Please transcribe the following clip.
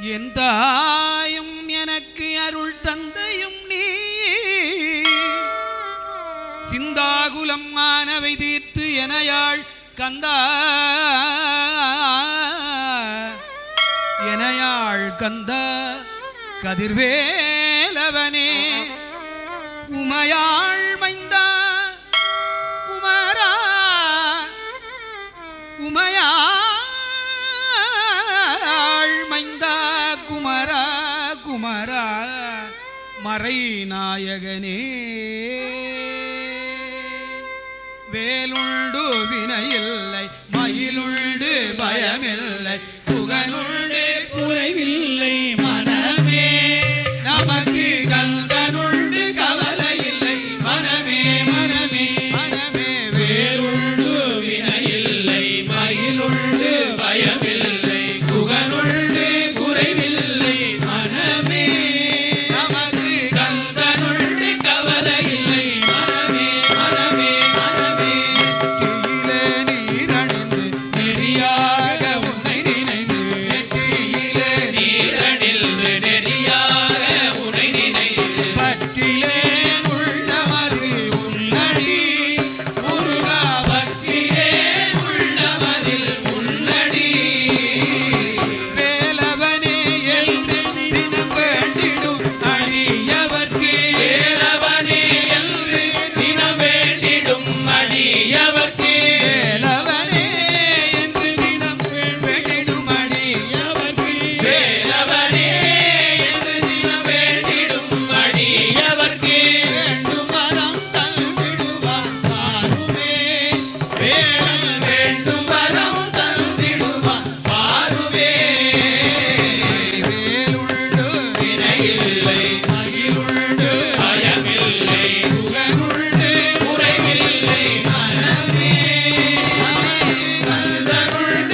என் தாயும் எனக்கு அருள் தந்தையும் நீ சிந்தாகுலம் மானவை தீர்த்து எனையாள் கந்தா எனையாள் கந்தா கதிர்வேலவனே உமையாள் மைந்தா குமரா உமையாள் மைந்தா குமரா குமரா மறை நாயகனே வேலுண்டு வினையில்லை மயிலுண்டு பயமில்லை புகழுள்